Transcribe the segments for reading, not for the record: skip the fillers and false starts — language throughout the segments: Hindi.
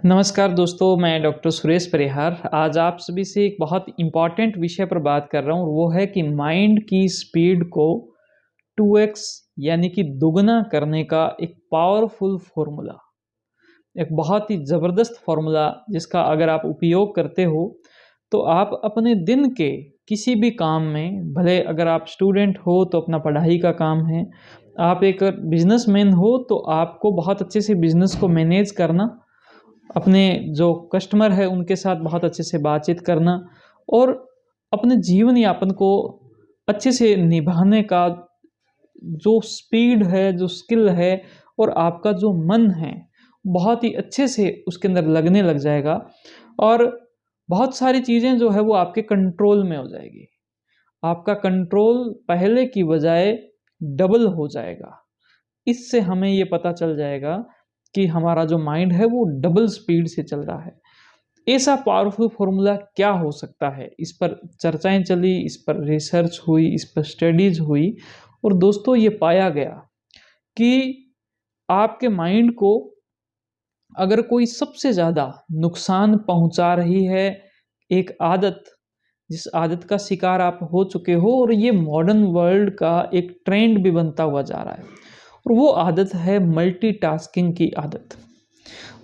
नमस्कार दोस्तों, मैं डॉक्टर सुरेश परिहार। आज आप सभी से एक बहुत इम्पोर्टेंट विषय पर बात कर रहा हूँ और वो है कि माइंड की स्पीड को 2x यानी कि दुगना करने का एक पावरफुल फ़ॉर्मूला, एक बहुत ही ज़बरदस्त फ़ॉर्मूला जिसका अगर आप उपयोग करते हो, तो आप अपने दिन के किसी भी काम में, भले अगर आप स्टूडेंट हो तो अपना पढ़ाई का काम है, आप एक बिज़नेसमैन हो तो आपको बहुत अच्छे से बिज़नेस को मैनेज करना, अपने जो कस्टमर है उनके साथ बहुत अच्छे से बातचीत करना और अपने जीवन यापन को अच्छे से निभाने का जो स्पीड है, जो स्किल है और आपका जो मन है, बहुत ही अच्छे से उसके अंदर लगने लग जाएगा और बहुत सारी चीज़ें जो है वो आपके कंट्रोल में हो जाएगी। आपका कंट्रोल पहले की बजाय डबल हो जाएगा। इससे हमें ये पता चल जाएगा कि हमारा जो माइंड है वो डबल स्पीड से चल रहा है। ऐसा पावरफुल फ़ॉर्मूला क्या हो सकता है? इस पर चर्चाएँ चली, इस पर रिसर्च हुई, इस पर स्टडीज़ हुई और दोस्तों ये पाया गया कि आपके माइंड को अगर कोई सबसे ज़्यादा नुकसान पहुँचा रही है एक आदत, जिस आदत का शिकार आप हो चुके हो और ये मॉडर्न वर्ल्ड का एक ट्रेंड भी बनता हुआ जा रहा है और वो आदत है मल्टीटास्किंग की आदत।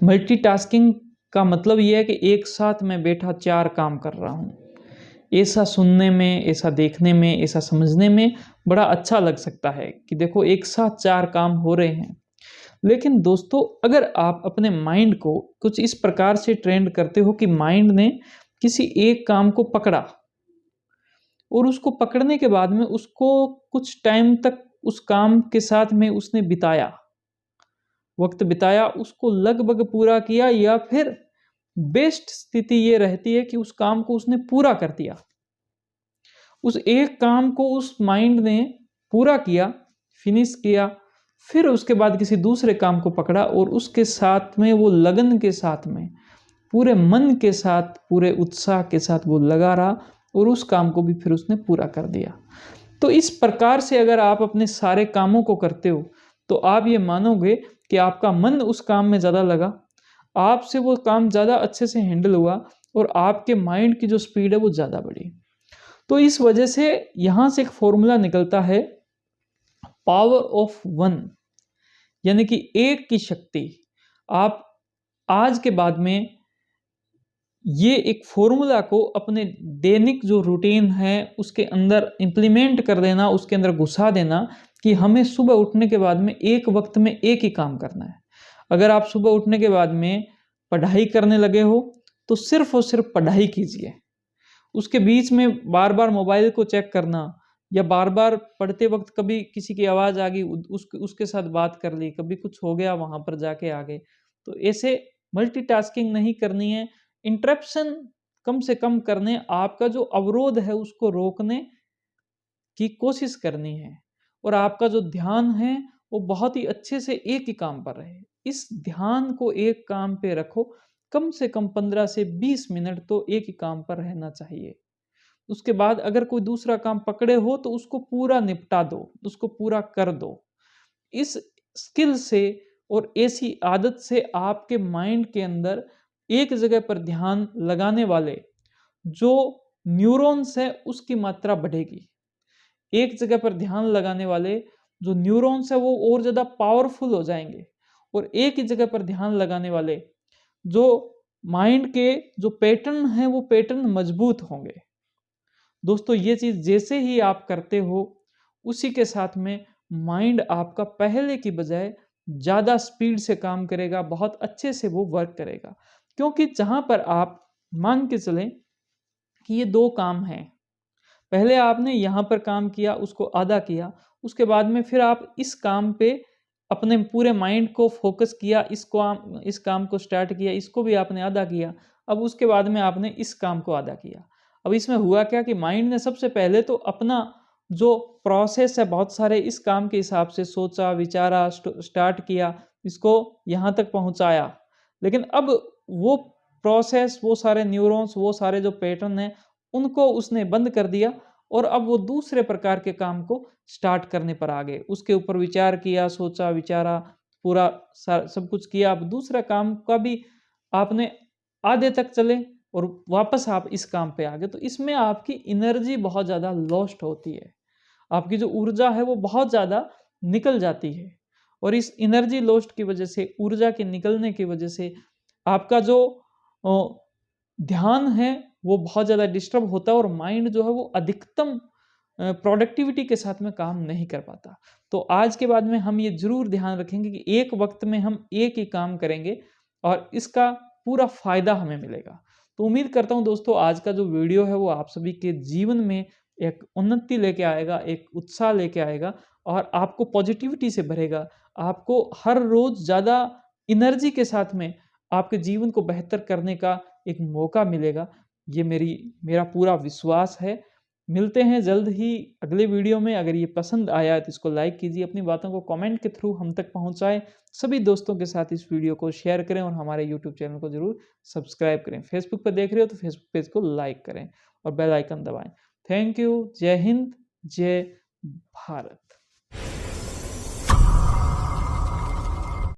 मल्टीटास्किंग का मतलब ये है कि एक साथ मैं बैठा 4 काम कर रहा हूँ। ऐसा सुनने में, ऐसा देखने में, ऐसा समझने में बड़ा अच्छा लग सकता है कि देखो एक साथ 4 काम हो रहे हैं। लेकिन दोस्तों अगर आप अपने माइंड को कुछ इस प्रकार से ट्रेंड करते हो कि माइंड ने किसी एक काम को पकड़ा और उसको पकड़ने के बाद में उसको कुछ टाइम तक उस काम के साथ में उसने बिताया, वक़्त बिताया, उसको लगभग पूरा किया या फिर बेस्ट स्थिति ये रहती है कि उस काम को उसने पूरा कर दिया। उस एक काम को उस माइंड ने पूरा किया, फिनिश किया, फिर उसके बाद किसी दूसरे काम को पकड़ा और उसके साथ में वो लगन के साथ में, पूरे मन के साथ, पूरे उत्साह के साथ वो लगा रहा और उस काम को भी फिर उसने पूरा कर दिया। तो इस प्रकार से अगर आप अपने सारे कामों को करते हो, तो आप ये मानोगे कि आपका मन उस काम में ज़्यादा लगा, आपसे वो काम ज़्यादा अच्छे से हैंडल हुआ और आपके माइंड की जो स्पीड है वो ज़्यादा बढ़ी। तो इस वजह से यहाँ से एक फ़ॉर्मूला निकलता है पावर ऑफ वन, यानी कि एक की शक्ति। आप आज के बाद में ये एक फ़ॉर्मूला को अपने दैनिक जो रूटीन है उसके अंदर इम्प्लीमेंट कर देना, उसके अंदर घुसा देना कि हमें सुबह उठने के बाद में एक वक़्त में एक ही काम करना है। अगर आप सुबह उठने के बाद में पढ़ाई करने लगे हो, तो सिर्फ़ और सिर्फ़ पढ़ाई कीजिए। उसके बीच में बार-बार मोबाइल को चेक करना या बार-बार पढ़ते वक़्त कभी किसी की आवाज़ आ गई उसके साथ बात कर ली, कभी कुछ हो गया वहाँ पर जाके आ गए। तो ऐसे मल्टीटास्किंग नहीं करनी है, इंटरप्शन कम से कम करने, आपका जो अवरोध है उसको रोकने की कोशिश करनी है और आपका जो ध्यान है वो बहुत ही अच्छे से एक ही काम पर रहे। इस ध्यान को एक काम पे रखो, कम से कम 15 से 20 मिनट तो एक ही काम पर रहना चाहिए। उसके बाद अगर कोई दूसरा काम पकड़े हो तो उसको पूरा निपटा दो, उसको पूरा कर दो। इस स्किल से और ऐसी आदत से आपके माइंड के अंदर एक जगह पर ध्यान लगाने वाले जो न्यूरॉन्स हैं उसकी मात्रा बढ़ेगी। एक जगह पर ध्यान लगाने वाले जो न्यूरॉन्स हैं वो और ज़्यादा पावरफुल हो जाएँगे और एक ही जगह पर ध्यान लगाने वाले जो माइंड के जो पैटर्न हैं वो पैटर्न मजबूत होंगे। दोस्तों ये चीज़ जैसे ही आप करते हो, उसी के साथ में माइंड आपका पहले की बजाय ज़्यादा स्पीड से काम करेगा, बहुत अच्छे से वो वर्क करेगा। क्योंकि जहाँ पर आप मान के चलें कि ये 2 काम हैं, पहले आपने यहाँ पर काम किया, उसको आधा किया, उसके बाद में फिर आप इस काम पे अपने पूरे माइंड को फ़ोकस किया, इस काम को स्टार्ट किया, इसको भी आपने आधा किया। अब उसके बाद में आपने इस काम को आधा किया। अब इसमें हुआ क्या कि माइंड ने सबसे पहले तो अपना जो प्रोसेस है बहुत सारे इस काम के हिसाब से सोचा, विचारा, स्टार्ट किया, इसको यहाँ तक पहुँचाया। लेकिन अब वो प्रोसेस, वो सारे न्यूरॉन्स, वो सारे जो पैटर्न हैं, उनको उसने बंद कर दिया और अब वो दूसरे प्रकार के काम को स्टार्ट करने पर आ गए। उसके ऊपर विचार किया, सोचा, विचारा, पूरा स सब कुछ किया। अब दूसरा काम का भी आपने आधे तक चले और वापस आप इस काम पे आ गए, तो इसमें आपकी एनर्जी बहुत ज़्यादा लॉस्ट होती है। आपकी जो ऊर्जा है वो बहुत ज़्यादा निकल जाती है और इस एनर्जी लॉस्ट की वजह से, ऊर्जा के निकलने की वजह से आपका जो अ, ध्यान है वो बहुत ज़्यादा डिस्टर्ब होता है और माइंड जो है वो अधिकतम प्रोडक्टिविटी के साथ में काम नहीं कर पाता। तो आज के बाद में हम ये ज़रूर ध्यान रखेंगे कि एक वक़्त में हम एक ही काम करेंगे और इसका पूरा फ़ायदा हमें मिलेगा। तो उम्मीद करता हूँ दोस्तों आज का जो वीडियो है वो आप सभी के जीवन में एक उन्नति लेके आएगा, एक उत्साह लेके आएगा और आपको पॉजिटिविटी से भरेगा। आपको हर रोज़ ज़्यादा एनर्जी के साथ में आपके जीवन को बेहतर करने का एक मौका मिलेगा। ये मेरा पूरा विश्वास है। मिलते हैं जल्द ही अगले वीडियो में। अगर ये पसंद आया है तो इसको लाइक कीजिए, अपनी बातों को कमेंट के थ्रू हम तक पहुँचाएँ। सभी दोस्तों के साथ इस वीडियो को शेयर करें और हमारे यूट्यूब चैनल को ज़रूर सब्सक्राइब करें। फेसबुक पे देख रहे हो तो फेसबुक पेज को लाइक करें और बेल आइकन दबाएँ। Thank you. जय हिंद, जय भारत।